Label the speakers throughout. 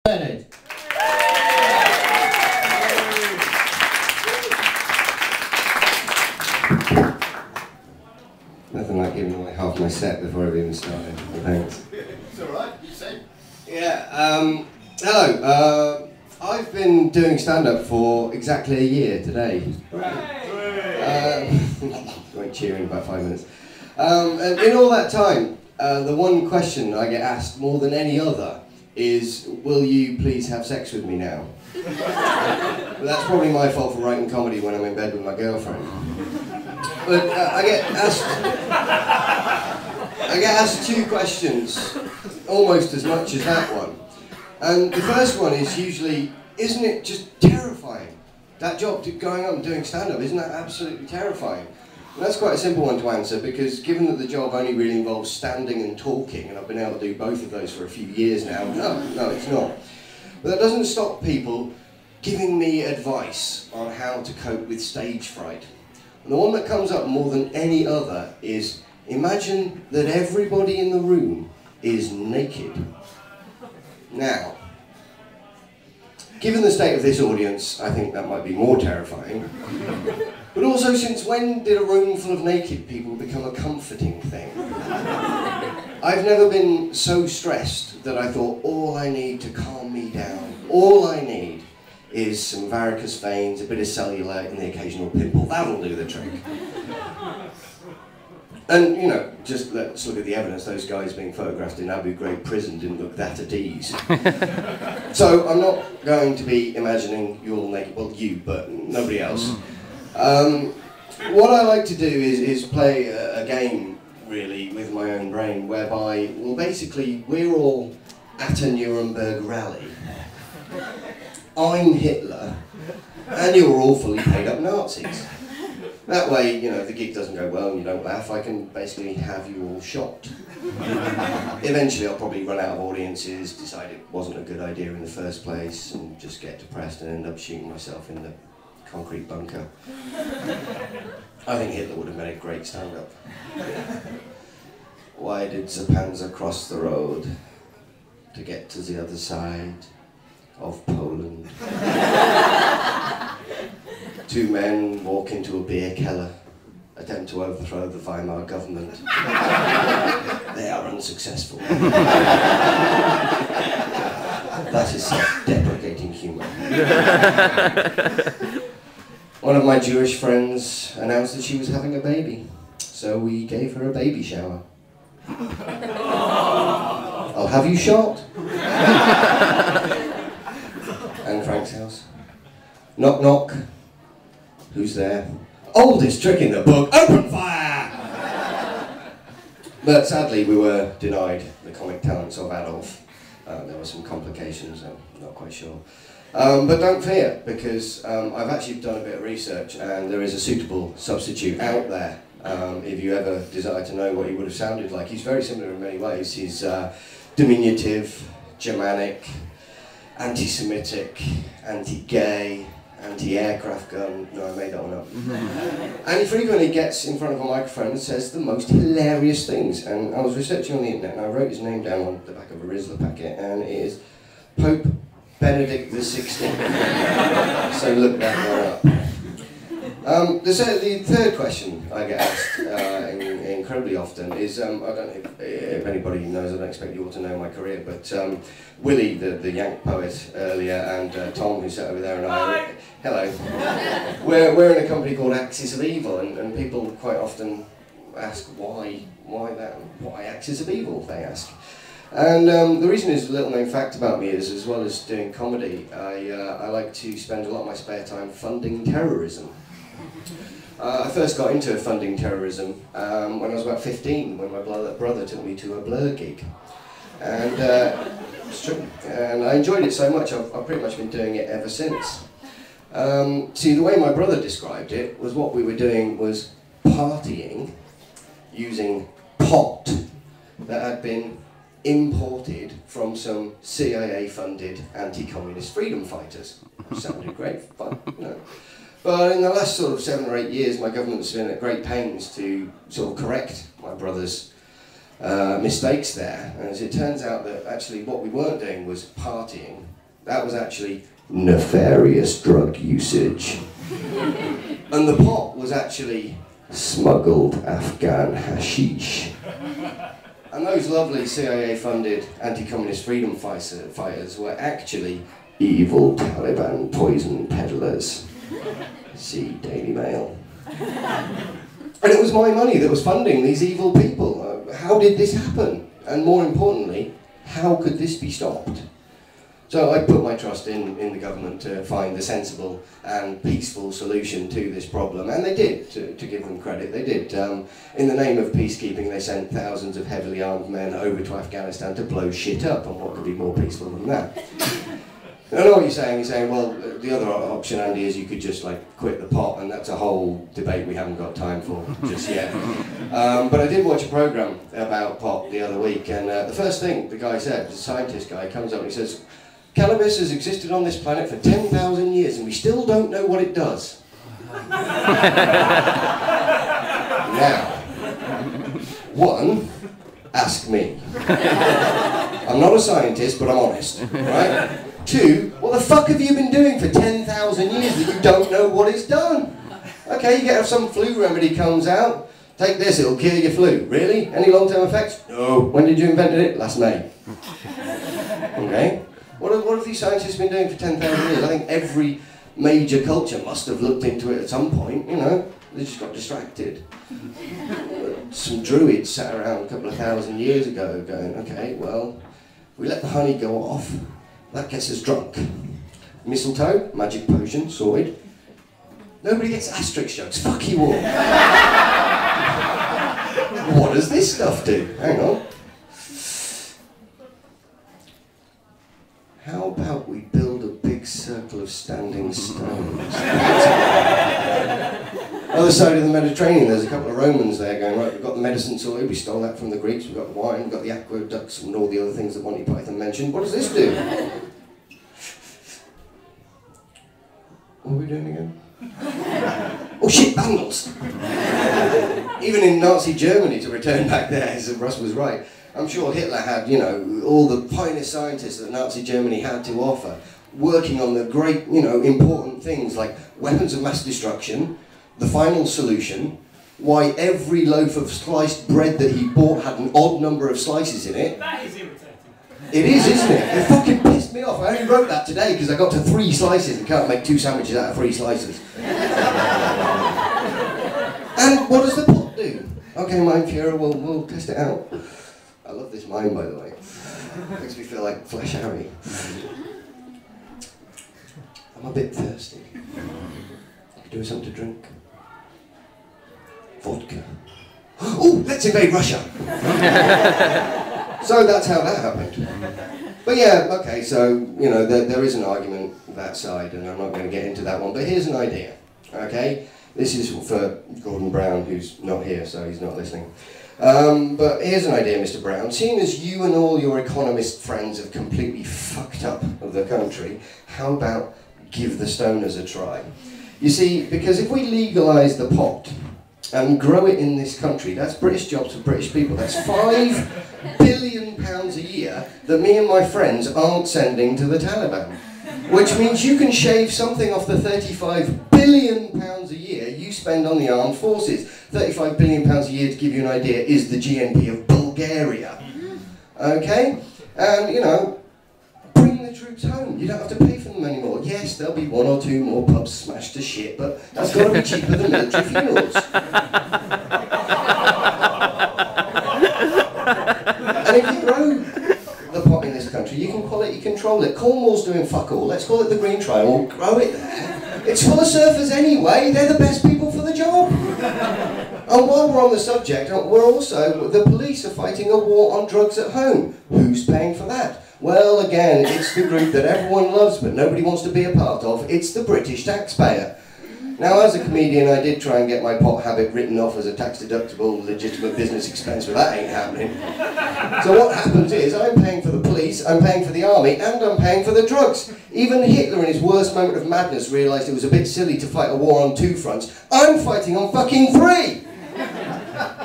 Speaker 1: Bennett.
Speaker 2: Nothing like giving away half my set before I've even started. Thanks.
Speaker 1: It's alright, you say.
Speaker 2: Yeah, hello. I've been doing stand-up for exactly a year today. Wait, cheering about 5 minutes. And in all that time, the one question I get asked more than any other is, will you please have sex with me now? But that's probably my fault for writing comedy when I'm in bed with my girlfriend. But I get asked two questions, almost as much as that one. And the first one is usually, isn't it just terrifying? That job, going up and doing stand-up, isn't that absolutely terrifying? And that's quite a simple one to answer, because given that the job only really involves standing and talking, and I've been able to do both of those for a few years now, no, it's not. But that doesn't stop people giving me advice on how to cope with stage fright. And the one that comes up more than any other is, imagine that everybody in the room is naked. Now, given the state of this audience, I think that might be more terrifying. But also, since when did a room full of naked people become a comforting thing? I've never been so stressed that I thought, all I need to calm me down, all I need is some varicose veins, a bit of cellulite and the occasional pimple. That'll do the trick. And, you know, just let's look at the evidence. Those guys being photographed in Abu Ghraib prison didn't look that at ease. So I'm not going to be imagining you all naked, well, you, but nobody else. What I like to do is play a game, really, with my own brain, whereby, well, basically, we're all at a Nuremberg rally. I'm Hitler, and you're all fully paid up Nazis. That way, you know, if the gig doesn't go well and you don't laugh, I can basically have you all shot. Eventually I'll probably run out of audiences, decide it wasn't a good idea in the first place, and just get depressed and end up shooting myself in the concrete bunker. I think Hitler would have made a great stand-up. Why did the Panzer cross the road? To get to the other side of Poland. Two men walk into a beer cellar, attempt to overthrow the Weimar government. They are unsuccessful. That is self-deprecating humour. One of my Jewish friends announced that she was having a baby, so we gave her a baby shower. I'll have you shot. And Frank's house. Knock, knock. Who's there? Oldest trick in the book, open fire! But sadly we were denied the comic talents of Adolf. There were some complications, I'm not quite sure. But don't fear, because I've actually done a bit of research and there is a suitable substitute out there. If you ever desire to know what he would have sounded like. He's very similar in many ways. He's diminutive, Germanic, anti-Semitic, anti-gay, anti-aircraft gun. No, I made that one up. And he frequently gets in front of a microphone and says the most hilarious things. And I was researching on the internet and I wrote his name down on the back of a Rizzler packet, and it is Pope Benedict XVI. So look that one up. The third question I get asked incredibly often is, I don't know if anybody knows, I don't expect you all to know my career, but Willie, the Yank poet earlier, and Tom, who sat over there, and I, hello. We're in a company called Axis of Evil, and people quite often ask why Axis of Evil, they ask. And the reason is, a little known fact about me is, as well as doing comedy, I like to spend a lot of my spare time funding terrorism. I first got into funding terrorism when I was about 15, when my brother took me to a Blur gig. And it's true. And I enjoyed it so much, I've pretty much been doing it ever since. See, the way my brother described it was what we were doing was partying using pot that had been imported from some CIA-funded anti-communist freedom fighters. Sounded great fun, you know. But in the last sort of 7 or 8 years, my government's been at great pains to sort of correct my brother's mistakes there. And as it turns out that actually what we weren't doing was partying, That was actually nefarious drug usage. And the pot was actually smuggled Afghan hashish. And those lovely CIA-funded anti-communist freedom fighters were actually evil Taliban poison peddlers. See Daily Mail. And it was my money that was funding these evil people. How did this happen? And more importantly, how could this be stopped? So I put my trust in the government to find a sensible and peaceful solution to this problem, and they did, to give them credit, they did. In the name of peacekeeping, they sent thousands of heavily armed men over to Afghanistan to blow shit up, and what could be more peaceful than that? I know what you're saying. You're saying, well, the other option, Andy, is you could just like quit the pot, and that's a whole debate we haven't got time for just yet. But I did watch a program about pot the other week, and the first thing the guy said, the scientist guy, comes up and he says, cannabis has existed on this planet for 10,000 years, and we still don't know what it does. Now, one, ask me. I'm not a scientist, but I'm honest, right? Two, what the fuck have you been doing for 10,000 years that you don't know what it's done? Okay, you get some flu remedy comes out, take this, it'll cure your flu. Really? Any long-term effects? No. When did you invent it? Last May. Okay. What have these scientists been doing for 10,000 years? I think every major culture must have looked into it at some point, you know. They just got distracted. Some druids sat around a couple of thousand years ago going, okay, well, we let the honey go off, that gets us drunk. Mistletoe, magic potion, sorted. Nobody gets asterisk jokes, fuck you all. What does this stuff do? Hang on. How about we build a big circle of standing stones? Other side of the Mediterranean, there's a couple of Romans there going, right, we've got the medicine sorted, we stole that from the Greeks, we've got the wine, we've got the aqueducts and all the other things that Monty Python mentioned. What does this do? What are we doing again? Oh shit, Vandals! Even in Nazi Germany, to return back there, as Russ was right, I'm sure Hitler had, you know, all the pioneer scientists that Nazi Germany had to offer, working on the great, you know, important things like weapons of mass destruction, the final solution, why every loaf of sliced bread that he bought had an odd number of slices in it.
Speaker 1: That is irritating.
Speaker 2: It is, isn't it? It fucking pissed me off. I only wrote that today because I got to 3 slices and can't make 2 sandwiches out of 3 slices. And what does the pot do? Okay, Mind Führer, we'll test it out. I love this mime, by the way. Makes me feel like Flesh Harry. I'm a bit thirsty. Could do with something to drink. Vodka. Oh, let's invade Russia! So that's how that happened. But yeah, okay, so, you know, there is an argument that side, and I'm not going to get into that one, but here's an idea, okay? This is for Gordon Brown, who's not here, so he's not listening. But here's an idea, Mr. Brown. Seeing as you and all your economist friends have completely fucked up the country, how about give the stoners a try? You see, because if we legalise the pot and grow it in this country, that's British jobs for British people. That's £5 billion a year that me and my friends aren't sending to the Taliban. Which means you can shave something off the £35 billion a year you spend on the armed forces. £35 billion a year, to give you an idea, is the GNP of Bulgaria. Okay? And, you know, bring the troops home. You don't have to pay for them anymore. Yes, there'll be 1 or 2 more pubs smashed to shit, but that's got to be cheaper than military funerals. And if you grow the pot in this country, you can quality control it. Cornwall's doing fuck all. Let's call it the Green Triangle. Grow it there. It's full of surfers anyway. They're the best people for the job. And while we're on the subject, the police are fighting a war on drugs at home. Who's paying for that? Well, again, it's the group that everyone loves but nobody wants to be a part of. It's the British taxpayer. Now, as a comedian, I did try and get my pot habit written off as a tax-deductible, legitimate business expense, but that ain't happening. So what happens is, I'm paying for the police, I'm paying for the army, and I'm paying for the drugs. Even Hitler, in his worst moment of madness, realised it was a bit silly to fight a war on 2 fronts. I'm fighting on fucking 3!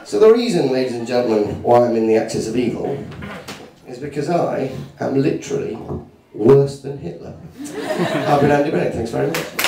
Speaker 2: So the reason, ladies and gentlemen, why I'm in the axis of evil is because I am literally worse than Hitler. I've been Andy Bennett, thanks very much.